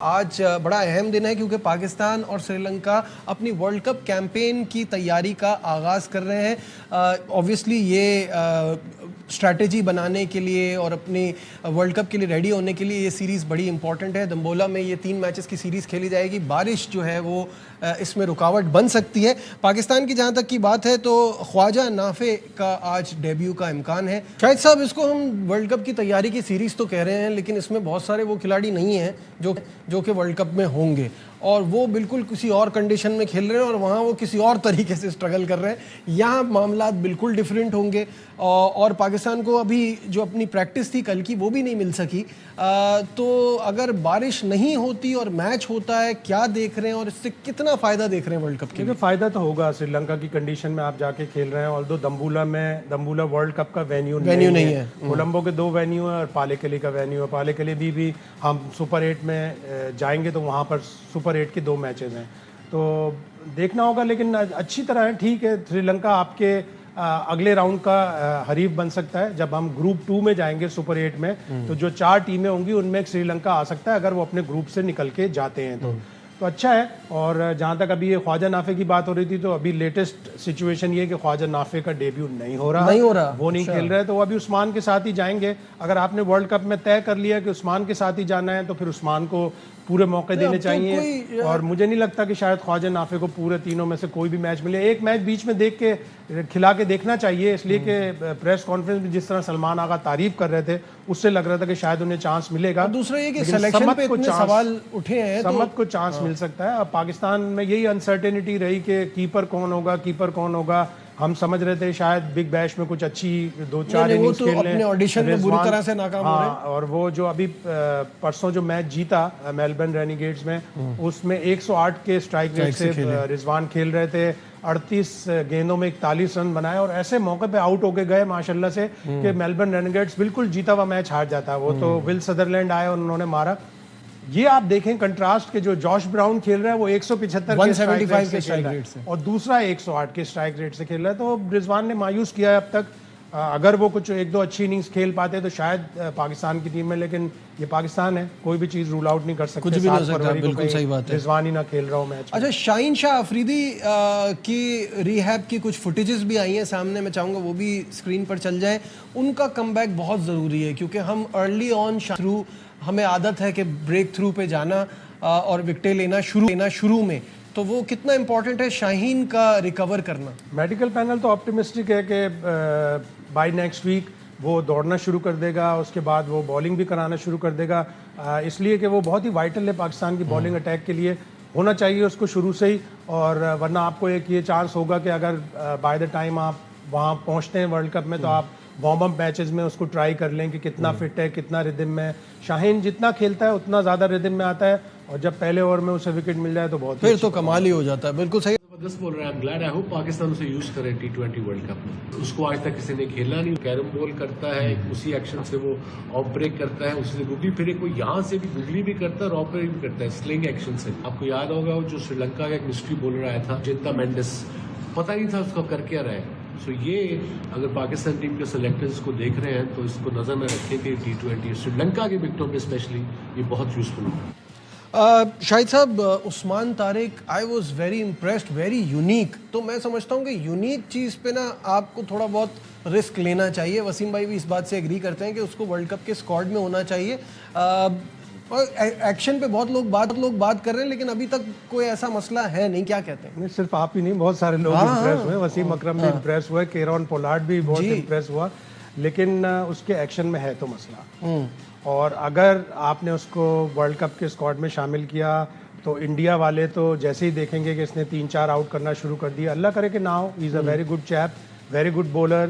آج بڑا اہم دن ہے کیونکہ پاکستان اور سری لنکا اپنی ورلڈ کپ کیمپین کی تیاری کا آغاز کر رہے ہیں. اوبویسلی یہ اسٹریٹجی بنانے کے لیے اور اپنی ورلڈ کپ کے لیے ریڈی ہونے کے لیے یہ سیریز بڑی امپورٹنٹ ہے. دمبولا میں یہ 3 میچز کی سیریز کھیلی جائے گی. بارش جو ہے وہ اس میں رکاوٹ بن سکتی ہے. پاکستان کی جہاں تک کی بات ہے تو خواجہ نافع کا آج ڈیبیو کا امکان ہے. شاہد صاحب، اس کو ہم ورلڈ کپ کی تیاری کی سیریز تو کہہ رہے ہیں، لیکن اس میں بہت سارے وہ کھلاڑی نہیں ہیں جو کہ ورلڈ کپ میں ہوں گے، اور وہ بالکل کسی اور کنڈیشن میں کھیل رہے ہیں اور وہاں وہ کسی اور طریقے سے اسٹرگل کر رہے ہیں. یہاں معاملات بالکل ڈیفرنٹ ہوں گے، اور پاکستان کو ابھی جو اپنی پریکٹس تھی کل کی وہ بھی نہیں مل سکی. تو اگر بارش نہیں ہوتی اور میچ ہوتا ہے، کیا دیکھ رہے ہیں اور اس سے کتنا فائدہ دیکھ رہے ہیں ورلڈ کپ کے لیے؟ فائدہ تو ہوگا. سری لنکا کی کنڈیشن میں آپ جا کے کھیل رہے ہیں، اور دمبولا ورلڈ کپ کا وینیو نہیں ہے. کولمبو کے 2 وینیو ہیں اور پالیکلی کا وینیو ہے. پالیکلی بھی ہم سپر 8 میں جائیں گے تو وہاں پر سپر 8 کے 2 میچز ہیں، تو دیکھنا ہوگا. لیکن اچھی طرح ہے، ٹھیک ہے. سری لنکا آپ کے اگلے راؤنڈ کا حریف بن سکتا ہے. جب ہم گروپ 2 میں جائیں گے سپر 8 میں، تو جو 4 ٹیمیں ہوں گی ان میں سری لنکا آ سکتا ہے اگر وہ اپنے گروپ سے نکل کے جاتے ہیں تو اچھا ہے. اور جہاں تک ابھی یہ خواجہ نافع کی بات ہو رہی تھی، تو ابھی لیٹسٹ سچویشن یہ ہے کہ خواجہ نافع کا ڈیبیو نہیں ہو رہا، وہ نہیں کھیل رہے، تو وہ ابھی عثمان کے ساتھ ہی جائیں گے. اگر آپ نے ورلڈ کپ میں طے کر لیا کہ عثمان کے ساتھ ہی جانا ہے تو پھر عثمان کو پورے موقع دینے چاہیے. اور مجھے نہیں لگتا کہ شاید خواجہ نافع کو پورے تینوں میں سے کوئی بھی میچ ملے. ایک میچ بیچ میں دیکھ کے کھلا کے دیکھنا چاہیے، اس لیے کہ پریس کانفرنس میں جس طرح سلمان آغا تعریف کر رہے تھے اس سے لگ رہا تھا کہ شاید انہیں چانس ملے گا. دوسرا یہ کہ سلیکشن پہ اتنے سوال اٹھے ہیں، سمت کو چانس مل سکتا ہے. اب پاکستان میں یہی انسرٹینٹی رہی کہ کیپر کون ہوگا. ہم سمجھ رہے تھے شاید بگ بیش میں کچھ اچھی 2-4 اننگز کھیل لیں، آڈیشن میں بری طرح سے ناکام ہو رہے ہیں. اور وہ جو ابھی پرسوں جو میچ جیتا میلبرن رینیگیٹس میں، اس میں 108 کے اسٹرائک ریٹ سے رضوان کھیل رہے تھے. 38 گیندوں میں 41 رن بنائے اور ایسے موقع پہ آؤٹ ہو کے گئے ماشاءاللہ سے کہ میلبرن رینیگیٹس بالکل جیتا ہوا میچ ہار جاتا. وہ تو ول سدرلینڈ آئے اور انہوں نے مارا. یہ آپ دیکھیں کنٹراسٹ کے جو جوش براؤن کھیل رہا ہے وہ 175 کے اسٹرائک ریٹ سے اور دوسرا 108 کے اسٹرائک ریٹ سے کھیل رہا ہے. تو رضوان نے مایوس کیا ہے اب تک. اگر وہ کچھ 1-2 اچھی اننگز کھیل پاتے تو شاید پاکستان کی ٹیم میں، لیکن یہ پاکستان ہے، کوئی بھی چیز رول آؤٹ نہیں کر سکتے. کچھ بھی نہیں ہو سکتا، بالکل صحیح بات ہے. رضوان ہی نہ کھیل رہا ہو میچ. اچھا، شاہین شاہ افریدی کی ریہیب کی کچھ فوٹیجز بھی آئی ہیں سامنے، میں چاہوں گا وہ بھی اسکرین پر چل جائیں. ان کا کم بیک بہت ضروری ہے کیونکہ ہم ارلی آن تھرو، ہمیں عادت ہے کہ بریک تھرو پہ جانا اور وکٹیں لینا شروع میں، تو وہ کتنا امپورٹنٹ ہے شاہین کا ریکور کرنا. میڈیکل پینل تو آپٹیمسٹک ہے کہ بائی نیکسٹ ویک وہ دوڑنا شروع کر دے گا. اس کے بعد وہ بالنگ بھی کرانا شروع کر دے گا، اس لیے کہ وہ بہت ہی وائٹل ہے پاکستان کی بالنگ اٹیک کے لیے. ہونا چاہیے اس کو شروع سے ہی. اور ورنہ آپ کو ایک یہ چانس ہوگا کہ اگر بائی دا ٹائم آپ وہاں پہنچتے ہیں ورلڈ کپ میں تو آپ وارم اپ میچز میں اس کو ٹرائی کر لیں کہ کتنا فٹ ہے، کتنا ردم میں. شاہین جتنا کھیلتا ہے اتنا زیادہ ردم میں آتا ہے، اور جب پہلے اوور میں اسے وکٹ مل جائے تو بہت پھر تو کمال ہی ہو جاتا ہے. بالکل صحیح. زبردست بول رہے ہیں. گلیڈ آئی ہوپ پاکستان اسے یوز کرے T20 ورلڈ کپ میں. اس کو آج تک کسی نے کھیلا نہیں. کیرم بول کرتا ہے، اسی ایکشن سے وہ آف بریک کرتا ہے، اسی سے گگلی پھرے کو یہاں سے بھی گگلی بھی کرتا ہے اور آف بریک بھی کرتا ہے سلنگ ایکشن سے. آپ کو یاد ہوگا جو سری لنکا کا ایک مسٹری بولر آیا تھا جنتا مینڈس، پتہ نہیں تھا اس کو کر کیا رہے. سو یہ اگر پاکستان ٹیم کے سلیکٹرز کو دیکھ رہے ہیں تو اس کو نظر میں رکھیں کہ T20 سری لنکا کے وکٹوں پہ اسپیشلی یہ بہت یوزفل ہوگا. شاہد صاحب، Usman Tariq I was very impressed, very unique. تو میں سمجھتا ہوں کہ یونیک چیز پہ نا آپ کو تھوڑا بہت رسک لینا چاہیے. وسیم بھائی بھی اس بات سے ایگری کرتے ہیں کہ اس کو ورلڈ کپ کے اسکواڈ میں ہونا چاہیے. ایکشن پہ بہت لوگ بات کر رہے ہیں، لیکن ابھی تک کوئی ایسا مسئلہ ہے نہیں. کیا کہتے ہیں؟ صرف آپ ہی نہیں، بہت سارے لوگ امپریس ہوئے. وسیم اکرم بھی امپریس ہوئے، کیرون پولارڈ بھی بہت امپریس ہوا، لیکن اس کے ایکشن میں ہے تو مسئلہ. اور اگر آپ نے اس کو ورلڈ کپ کے اسکواڈ میں شامل کیا تو انڈیا والے تو جیسے ہی دیکھیں گے کہ اس نے 3-4 آؤٹ کرنا شروع کر دیا، اللہ کرے کہ نہ ہو. He is a very good chap, very good bowler,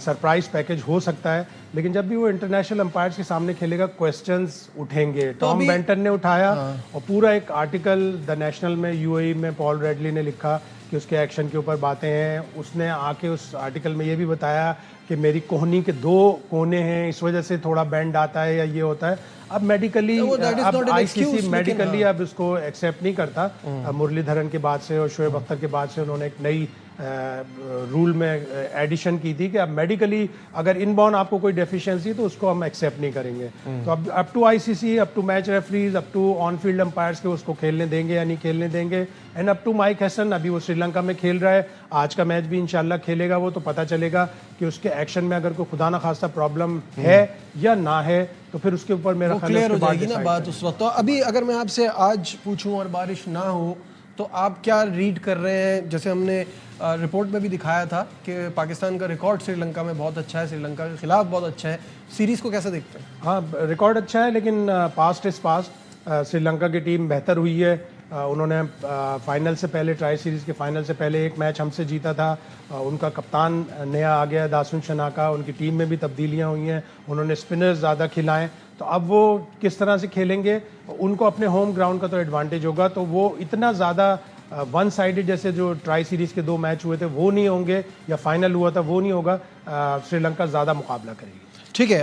surprise package ہو سکتا ہے. لیکن جب بھی وہ انٹرنیشنل امپائرز کے سامنے کھیلے گا کوسچنز اٹھیں گے. ٹام بینٹن نے اٹھایا اور پورا ایک آرٹیکل دا نیشنل میں UAE میں پال ریڈلی نے لکھا کہ اس کے ایکشن کے اوپر باتیں ہیں. اس نے آ کے اس آرٹیکل میں یہ بھی بتایا کہ میری کوہنی کے 2 کونے ہیں، اس وجہ سے تھوڑا بینڈ آتا ہے یا یہ ہوتا ہے. اب میڈیکلی اب ICC میڈیکلی اب اس کو ایکسیپٹ نہیں کرتا. مرلی دھرن کے بعد سے اور شعیب اختر کے بعد سے انہوں نے ایک نئی رول میں ایڈیشن کی تھی کہ اب میڈیکلی اگر ان باؤنڈ آپ کو کوئی ڈیفیشنسی تو اس کو ہم ایکسیپٹ نہیں کریں گے. تو اب up to I C C, up to match referees, up to on field umpires کے اس کو کھیلنے دیں گے یا نہیں کھیلنے دیں گے. اینڈ اپ ٹو مائک ہیسن, ابھی وہ سری لنکا میں کھیل رہا ہے, آج کا میچ بھی انشاءاللہ کھیلے گا وہ, تو پتہ چلے گا کہ اس کے ایکشن میں اگر کوئی خدا نخواستہ پرابلم ہے یا نہ ہے, تو پھر اس کے اوپر میرا خیال کلیئر ہو جائے گی نا بات اس وقت. تو ابھی اگر میں آپ سے آج پوچھوں اور بارش نہ ہو تو آپ کیا ریڈ کر رہے ہیں؟ جیسے ہم نے رپورٹ میں بھی دکھایا تھا کہ پاکستان کا ریکارڈ سری لنکا میں بہت اچھا ہے, سری لنکا کے خلاف بہت اچھا ہے, سیریز کو کیسے دیکھتے ہیں؟ ہاں ریکارڈ اچھا ہے, لیکن پاسٹ از پاسٹ. سری لنکا کی ٹیم بہتر ہوئی ہے. انہوں نے فائنل سے پہلے, ٹرائی سیریز کے فائنل سے پہلے ایک میچ ہم سے جیتا تھا. ان کا کپتان نیا آ گیا داسن شناکا, ان کی ٹیم میں بھی تبدیلیاں ہوئی ہیں, انہوں نے اسپنرز زیادہ کھلائیں. تو اب وہ کس طرح سے کھیلیں گے, ان کو اپنے ہوم گراؤنڈ کا تو ایڈوانٹیج ہوگا, تو وہ اتنا زیادہ ون سائیڈڈ جیسے جو ٹرائی سیریز کے 2 میچ ہوئے تھے وہ نہیں ہوں گے, یا فائنل ہوا تھا وہ نہیں ہوگا. سری لنکا زیادہ مقابلہ کرے گی. ٹھیک ہے.